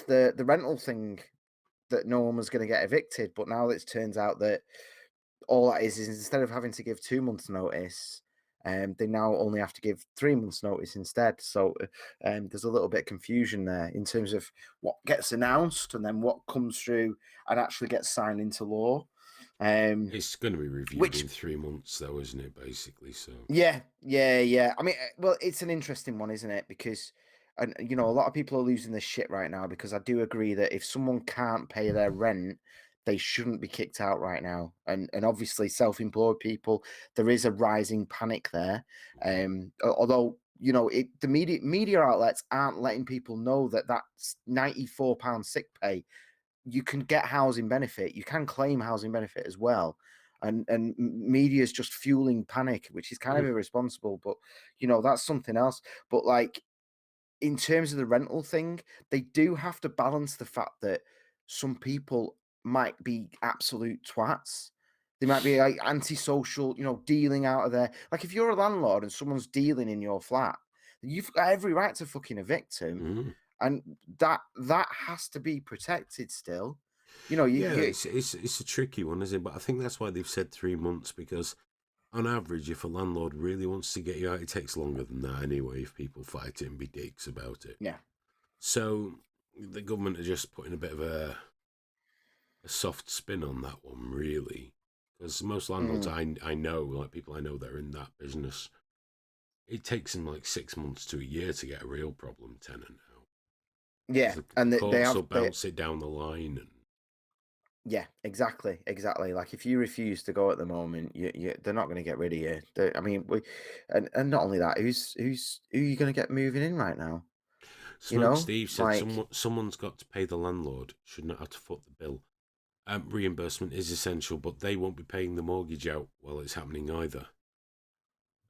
the rental thing that no one was going to get evicted, but now it turns out that all that is instead of having to give 2 months' notice, they now only have to give 3 months' notice instead. So there's a little bit of confusion there in terms of what gets announced and then what comes through and actually gets signed into law. Um, It's going to be reviewed which in 3 months, though, isn't it? Basically, so Yeah, yeah, yeah. I mean, well, it's an interesting one, isn't it? Because, and a lot of people are losing their shit right now because I do agree that if someone can't pay their rent, they shouldn't be kicked out right now. And obviously, self-employed people, there is a rising panic there. Although the media outlets aren't letting people know that that's £94 sick pay. You can get housing benefit. You can claim housing benefit as well. And media is just fueling panic, which is kind of mm, irresponsible. But that's something else. But like in terms of the rental thing, they do have to balance the fact that some people might be absolute twats. They might be like antisocial, dealing out of there. Like if you're a landlord and someone's dealing in your flat, you've got every right to fucking evict him, mm. and that has to be protected still. Yeah, You it's a tricky one, isn't it? But I think that's why they've said 3 months because on average, if a landlord really wants to get you out, it takes longer than that anyway. If people fight it and be dicks about it, yeah, so the government are just putting a bit of a soft spin on that one, really. Because most landlords mhm, I know, like people I know that are in that business, it takes them like 6 months to a year to get a real problem tenant out. Because yeah, the and they courts will have they bounce it down the line. And yeah, exactly, exactly. Like if you refuse to go at the moment, they're not going to get rid of you. I mean, and not only that, who are you going to get moving in right now? Smoke Steve said Like someone's got to pay the landlord, should not have to foot the bill. Reimbursement is essential, but they won't be paying the mortgage out while it's happening either.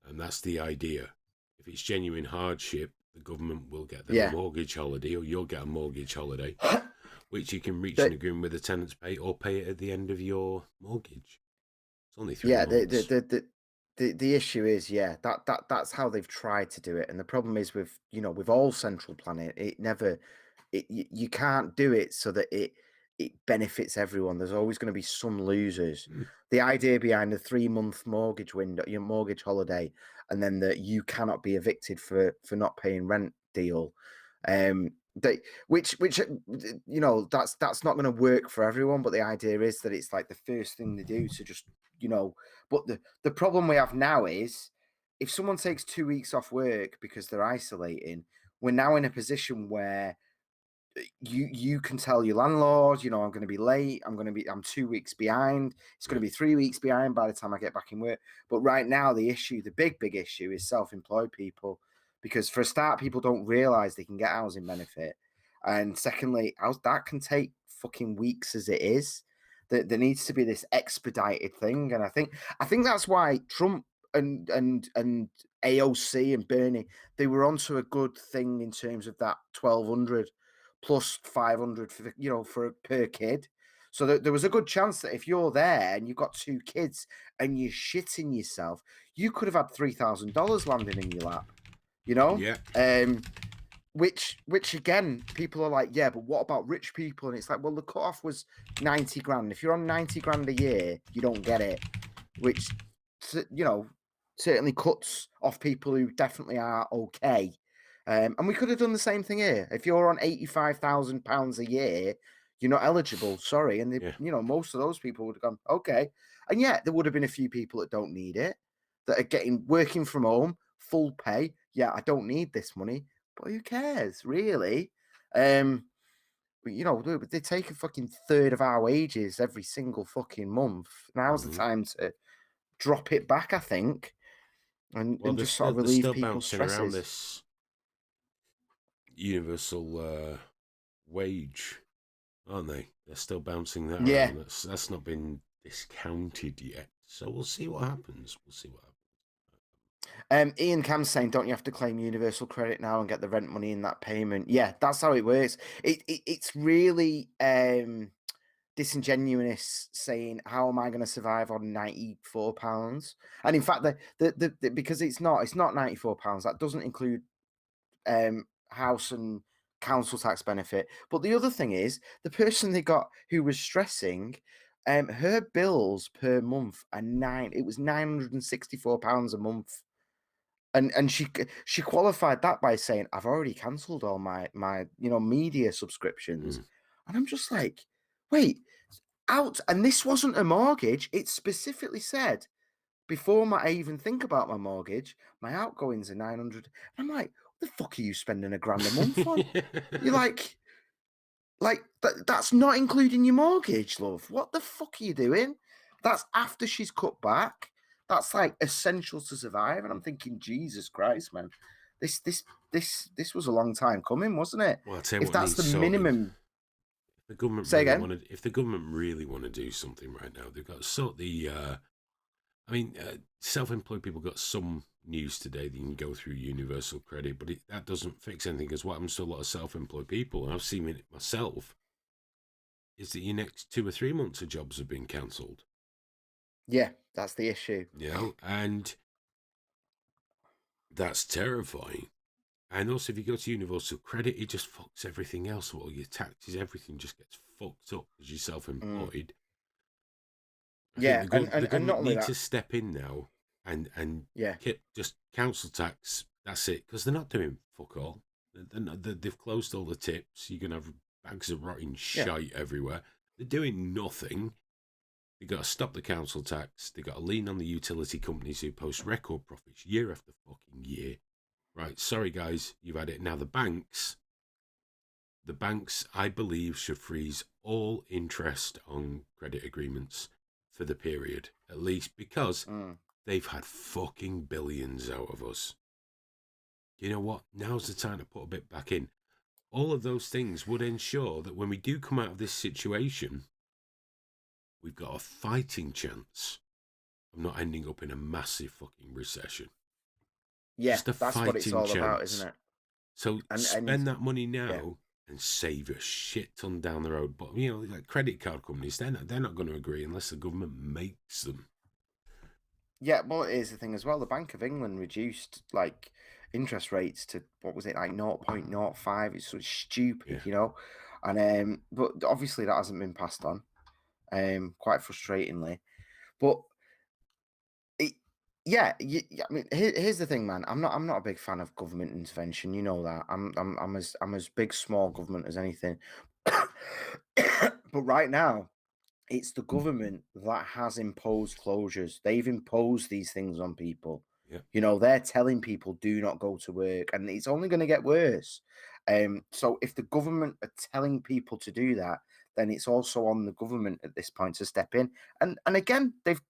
And that's the idea. If it's genuine hardship, the government will get them a yeah, mortgage holiday, or you'll get a mortgage holiday, which you can reach an the agreement with the tenants pay, or pay it at the end of your mortgage. It's only three yeah months. the issue is that's how they've tried to do it, and the problem is with all central planning, it never you can't do it so that it benefits everyone. There's always going to be some losers. Mm. The idea behind the 3 month mortgage window, your mortgage holiday, and then that you cannot be evicted for not paying rent deal. They which that's not going to work for everyone. But the idea is that it's like the first thing they do to just you know. But the problem we have now is if someone takes 2 weeks off work because they're isolating, we're now in a position where you can tell your landlord, I'm going to be late. I'm 2 weeks behind. It's going to Yeah. be 3 weeks behind by the time I get back in work. But right now, the big issue is self-employed people, because for a start, people don't realize they can get housing benefit, and secondly, that can take fucking weeks as it is. There needs to be this expedited thing, and I think that's why Trump and AOC and Bernie, they were onto a good thing in terms of that 1,200 plus 500 for for per kid. So there was a good chance that if you're there and you've got two kids and you're shitting yourself, you could have had $3,000 landing in your lap. You know, Yeah. um, which again, people are like, yeah, but what about rich people? And it's like, well, the cutoff was 90 grand. If you're on 90 grand a year, you don't get it, which you know certainly cuts off people who definitely are okay. And we could have done the same thing here. If you're on £85,000 a year, you're not eligible. Sorry, and Yeah. most of those people would have gone okay. And yet there would have been a few people that don't need it, that are getting working from home, full pay. Yeah, I don't need this money, but who cares, really? But, they take a fucking third of our wages every single fucking month. Now's the Hmm. time to drop it back, I think, and Well, just sort of they're relieve still people's bouncing around stresses. this universal wage, aren't they? They're still bouncing that Yeah. around. That's not been discounted yet. So we'll see what happens. We'll see what happens. Ian Cam's saying, don't you have to claim universal credit now and get the rent money in that payment? Yeah, that's how it works. It's really disingenuous saying, how am I going to survive on £94? And in fact, because it's not £94. That doesn't include house and council tax benefit. But the other thing is, the person they got who was stressing, her bills per month are it was £964 a month. And she qualified that by saying, "I've already cancelled all my media subscriptions." Mm. And I'm just like, "Wait, out." And this wasn't a mortgage. It specifically said, before I even think about my mortgage, my outgoings are 900. I'm like, "What the fuck are you spending a grand a month on?" You're like that's not including your mortgage, love. What the fuck are you doing? That's after she's cut back. That's like essential to survive. And I'm thinking, Jesus Christ, man, this this this was a long time coming, wasn't it? Well, I'll tell you If what that's needs the sorting. minimum, say again. If the government really want to do something right now, they've got to sort the. Self-employed people got some news today that you can go through universal credit, but that doesn't fix anything. Because what happens to a lot of self-employed people, and I've seen it myself, is that your next 2 or 3 months of jobs have been cancelled. Yeah, that's the issue. And that's terrifying. And also, if you go to universal credit, it just fucks everything else. All your taxes, everything just gets fucked up because you're Mm. self-employed. I think Yeah, the, and, the and not government only needs that, to step in now and yeah, just council tax. That's it, because they're not doing fuck all. They've closed all the tips. You can have bags of rotting yeah, shite everywhere. They're doing nothing. They've got to stop the council tax. They've got to lean on the utility companies who post record profits year after fucking year. Right, sorry guys, you've had it. Now the banks, I believe, should freeze all interest on credit agreements for the period, at least, because mm, they've had fucking billions out of us. You know what? Now's the time to put a bit back in. All of those things would ensure that when we do come out of this situation, we've got a fighting chance of not ending up in a massive fucking recession. yeah. Just a That's what it's fighting all about, chance. isn't it? So And spend that money yeah. now and save a shit ton down the road. But like credit card companies, they're not going to agree unless the government makes them. Yeah, well, it is the thing as well. The Bank of England reduced like interest rates to what was it, like 0.05. It's sort of Yeah. stupid. And but obviously that hasn't been passed on. Quite frustratingly. But it, yeah, I mean, here's the thing, man. I'm not a big fan of government intervention. You know that. I'm as big small government as anything. But right now, it's the government that has imposed closures. They've imposed these things on people. Yeah. They're telling people do not go to work, and it's only going to get worse. So if the government are telling people to do that, then it's also on the government at this point to step in. And again, they've,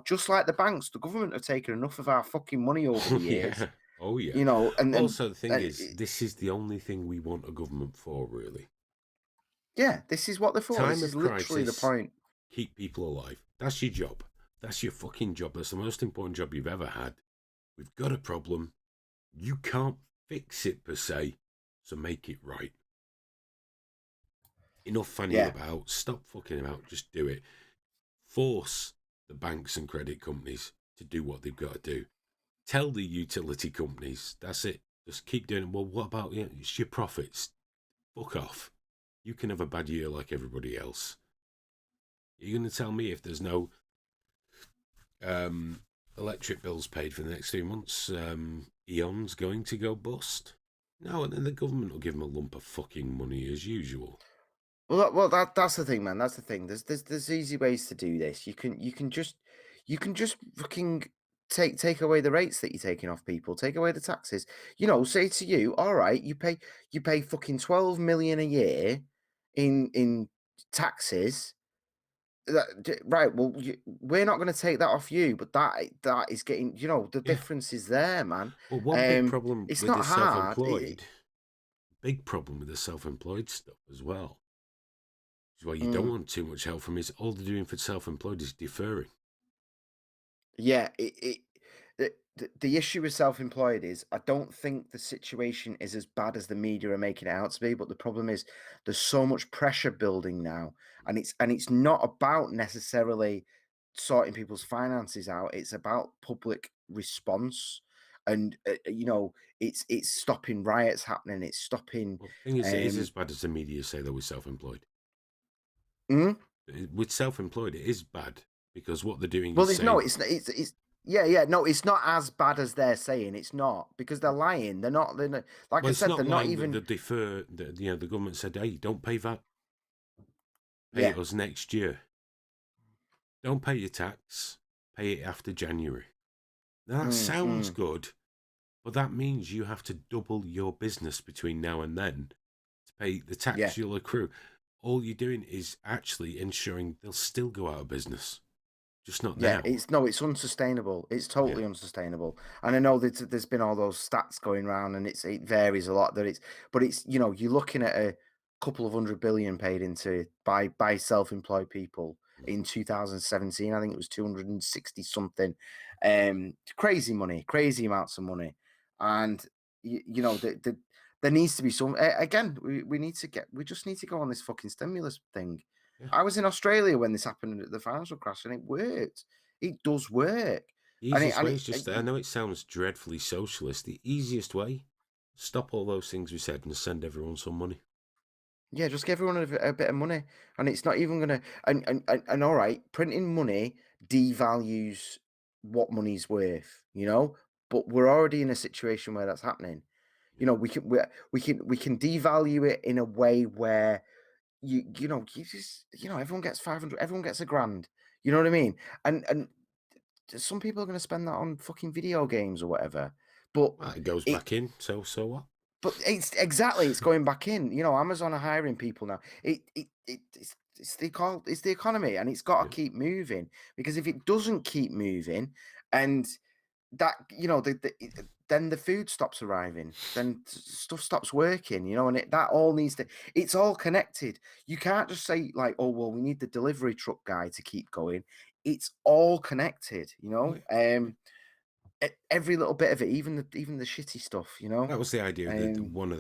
just like the banks, the government have taken enough of our fucking money over the years. Yeah. Oh, yeah. And Also, the thing is, this is the only thing we want a government for, really. yeah, this is what they're for. Time This of is literally the crisis, point. keep people alive. That's your job. That's your fucking job. That's the most important job you've ever had. We've got a problem. You can't fix it per se, so make it right. Enough fanning Yeah. about. Stop fucking about. Just do it. Force the banks and credit companies to do what they've got to do. Tell the utility companies, that's it. Just keep doing it. Well, what about it's your profits? Fuck off. You can have a bad year like everybody else. You're going to tell me if there's no electric bills paid for the next 3 months, Eon's going to go bust? No, and then the government will give them a lump of fucking money as usual. Well, that's the thing, man. That's the thing. There's easy ways to do this. You can just fucking take away the rates that you're taking off people. Take away the taxes. Say to you, all right, you pay fucking 12 million a year in taxes. Right. Well, we're not going to take that off you, but that is getting. The Yeah. difference is there, man. Well, one big problem It's with not the hard. self-employed stuff as well. Which is why you don't want too much help from is all they're doing for self-employed is deferring. Yeah, the issue with self-employed is I don't think the situation is as bad as the media are making it out to be, but the problem is there's so much pressure building now, and it's not about necessarily sorting people's finances out. It's about public response, and it's stopping riots happening. It's stopping. Well, the thing is, it is Um, as bad as the media say, though, with self-employed. mm? With self-employed, it is bad because what they're doing Well, is there's no. saying, It's yeah, yeah. No, it's not as bad as they're saying. It's not because they're lying. They're not. They're not, like well, I it's said. not They're not lying that even. they defer. The government said, "Hey, don't pay that. Pay Yeah. it us next year. Don't pay your tax. Pay it after January." Now that Mm, sounds mm, good, but that means you have to double your business between now and then to pay the yeah. tax you'll accrue. All you're doing is actually ensuring they'll still go out of business, just not Yeah, now. it's unsustainable. It's Yeah. totally unsustainable. And I know that there's been all those stats going around, and it varies a lot. But it's you're looking at a couple of 100 billion paid into by self-employed people in 2017. I think it was 260 something. Crazy money, crazy amounts of money, and there needs to be some. Again, we just need to go on this fucking stimulus thing. Yeah. I was in Australia when this happened at the financial crash, and it worked. It does work, The and it easiest and way it, is just, I know it sounds dreadfully socialist. The easiest way, stop all those things we said and send everyone some money. yeah, just give everyone a bit of money, and it's not even gonna. And all right, printing money devalues what money's worth, But we're already in a situation where that's happening. Yeah. We can devalue it in a way where everyone gets 500, everyone gets a grand. You know what I mean? And some people are going to spend that on fucking video games or whatever. But Well, it goes it, back in, so what? it's going back in. Amazon are hiring people now. It's the economy, and it's got Yeah. to keep moving, because if it doesn't keep moving, and that then the food stops arriving, then stuff stops working, and that all needs to. It's all connected. You can't just say like, oh well, we need the delivery truck guy to keep going. It's all connected. Oh, yeah. Yeah. Every little bit of it, even the shitty stuff. That was the idea that Um, one of